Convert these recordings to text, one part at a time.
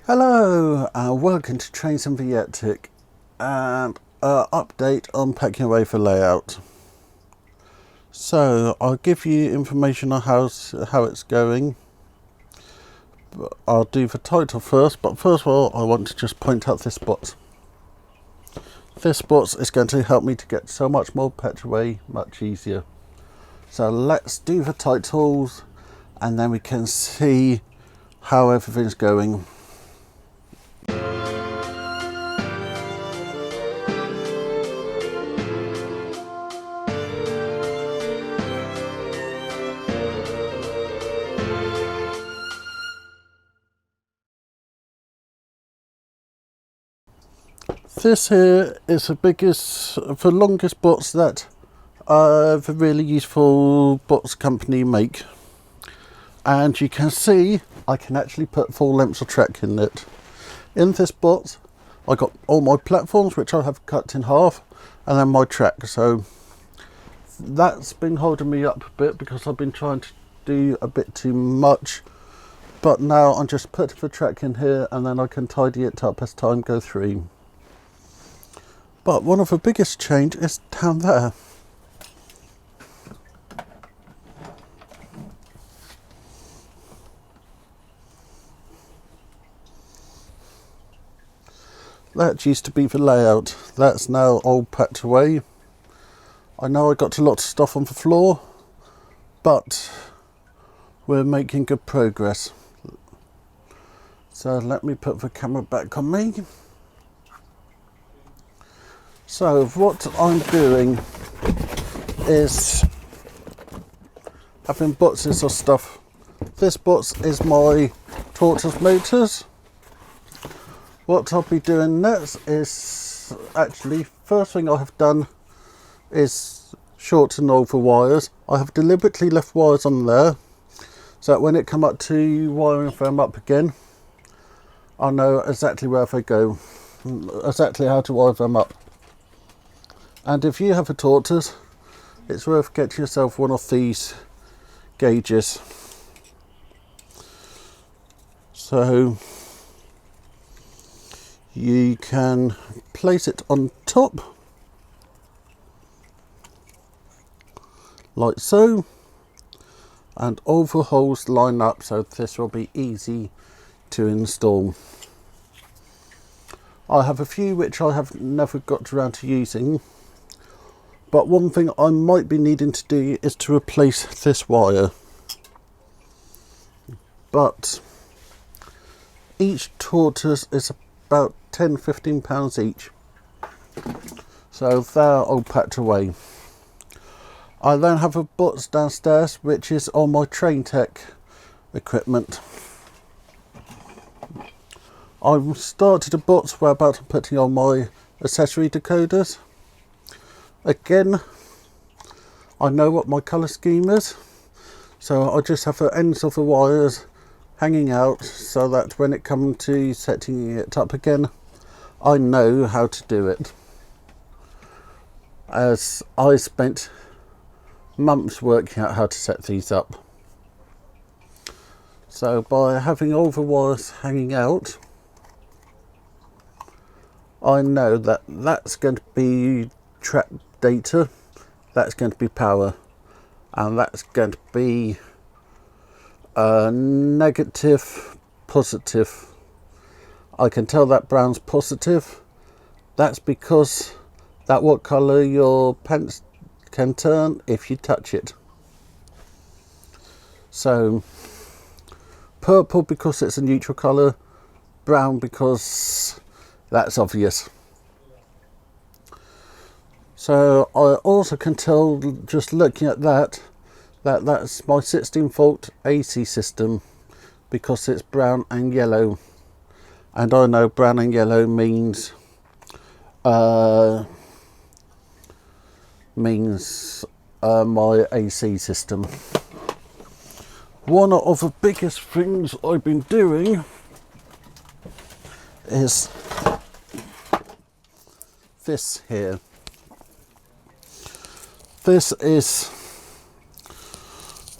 Hello and welcome to Trains and Viettic and update on packing away for layout. So I'll give you information on how it's going. I'll do the title first, but first of all I want to just point out this box. This box is going to help me to get so much more patch away much easier. So let's do the titles and then we can see how everything's going. This here is the longest box that the really useful box company make, and you can see I can actually put full lengths of track in it. In this box I got all my platforms, which I have cut in half, and then my track. So that's been holding me up a bit because I've been trying to do a bit too much, but now I'm just putting the track in here and then I can tidy it up as time goes through. But one of the biggest change is down there. That used to be the layout. That's now all packed away. I know I got a lot of stuff on the floor, but we're making good progress. So let me put the camera back on me. So what I'm doing is having boxes of stuff. This box is my tortoise motors. What I'll be doing next is, actually, first thing I have done is shorten all the wires. I have deliberately left wires on there so that when it come up to wiring them up again, I know exactly where they go, exactly how to wire them up. And if you have a tortoise, it's worth getting yourself one of these gauges. So you can place it on top, like so, and all the holes line up, so this will be easy to install. I have a few which I have never got around to using. But one thing I might be needing to do is to replace this wire. But each tortoise is about £10–15 each. So they're all packed away. I then have a box downstairs which is all my Train Tech equipment. I've started a box where I'm putting on my accessory decoders. Again, I know what my colour scheme is, so I just have the ends of the wires hanging out so that when it comes to setting it up again, I know how to do it. As I spent months working out how to set these up. So by having all the wires hanging out, I know that that's going to be track data, that's going to be power, and that's going to be negative, positive. I can tell that brown's positive. That's because that's what colour your pants can turn if you touch it. So purple because it's a neutral colour, brown because that's obvious. So I also can tell, just looking at that, that's my 16-volt AC system because it's brown and yellow, and I know brown and yellow means my AC system. One of the biggest things I've been doing is this here. This is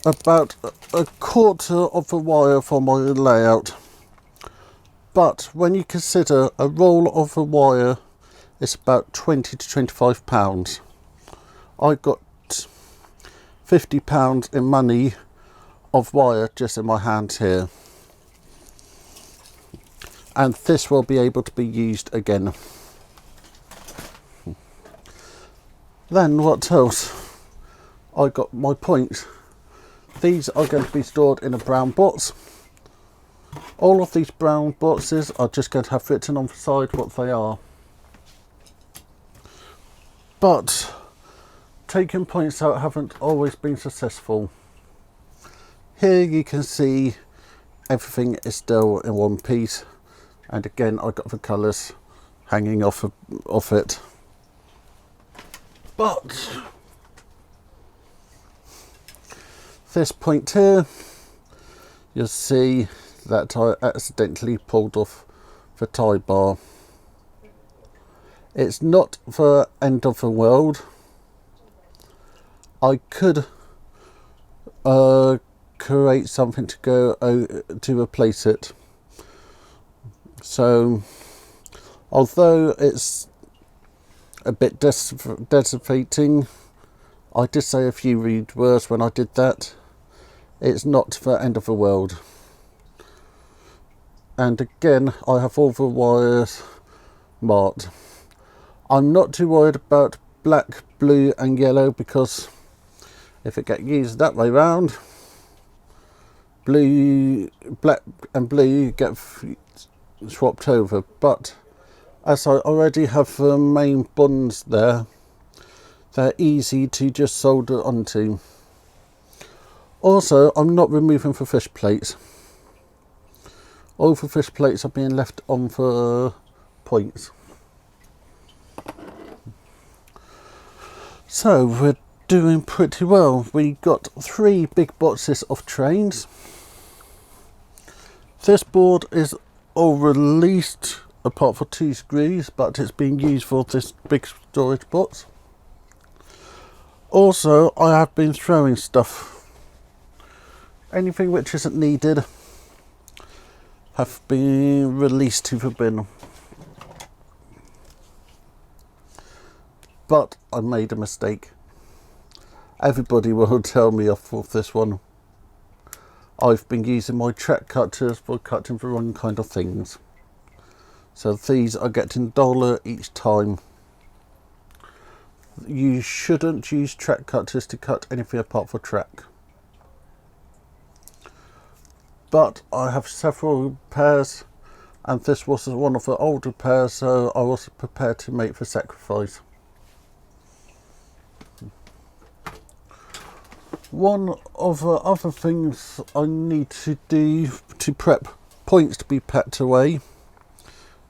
about a quarter of the wire for my layout, But when you consider a roll of a wire is about 20 to 25 pounds, I got 50 pounds in money of wire just in my hands here, and this will be able to be used again. Then what else? I got my points. These are going to be stored in a brown box. All of these brown boxes are just going to have written on the side what they are. But taking points out haven't always been successful. Here you can see everything is still in one piece, and again I got the colours hanging off it. But this point here, you'll see that I accidentally pulled off the tie bar. It's not the end of the world. I could create something to go to replace it. So although it's a bit desolating, I did say a few rude words when I did that. It's not the end of the world. And again, I have all the wires marked. I'm not too worried about black, blue and yellow, because if it gets used that way round, black and blue get swapped over. But as I already have the main bonds there, they're easy to just solder onto. Also, I'm not removing the fish plates. All the fish plates are being left on the points. So we're doing pretty well. We got 3 big boxes of trains. This board is all released apart from 2 screws, but it's being used for this big storage box. Also, I have been throwing stuff. Anything which isn't needed have been released to the bin. But I made a mistake. Everybody will tell me off for this one. I've been using my track cutters for cutting the wrong kind of things. So these are getting duller each time. You shouldn't use track cutters to cut anything apart from track. But I have several pairs, and this was one of the older pairs, so I was prepared to make the sacrifice. One of the other things I need to do to prep points to be packed away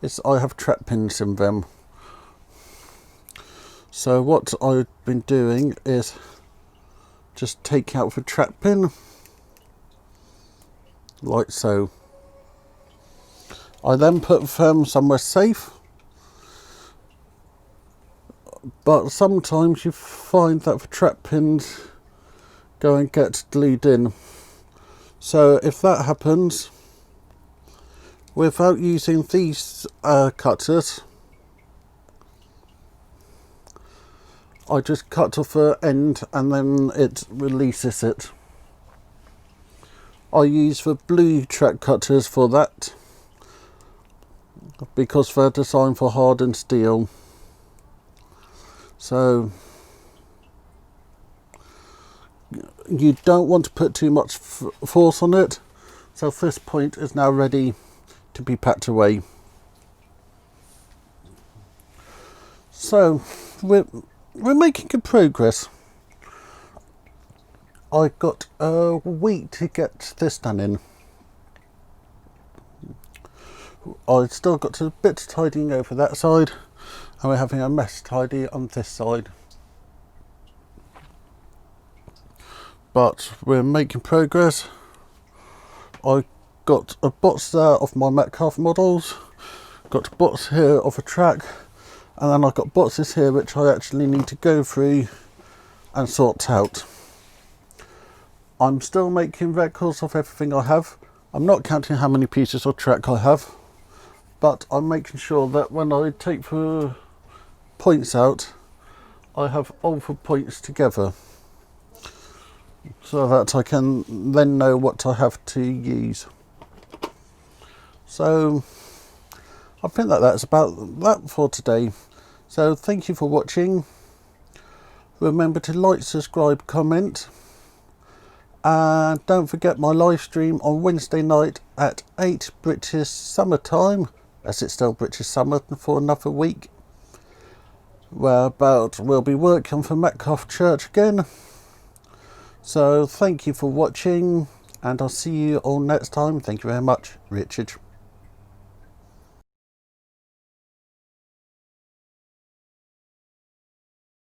is I have trap pins in them. So what I've been doing is just take out the trap pin like so. I then put them somewhere safe, but sometimes you find that the trap pins go and get glued in. So if that happens, without using these cutters, I just cut off the end and then it releases it. I use the blue track cutters for that because they're designed for hardened steel. So you don't want to put too much force on it. So this point is now ready to be packed away. So we're making good progress. I got a week to get this done in. I still got a bit of tidying over that side, and we're having a mess tidy on this side. But we're making progress. I got a box there of my Metcalf models, got a box here of a track, and then I've got boxes here which I actually need to go through and sort out. I'm still making records of everything I have. I'm not counting how many pieces of track I have, but I'm making sure that when I take the points out, I have all the points together, so that I can then know what I have to use. So I think that that's about that for today. So thank you for watching. Remember to like, subscribe, comment, and don't forget my live stream on Wednesday night at 8 British summer time, as it's still British summer for another week, whereabout we'll be working for Metcalfe Church again. So thank you for watching, and I'll see you all next time. Thank you very much, Richard.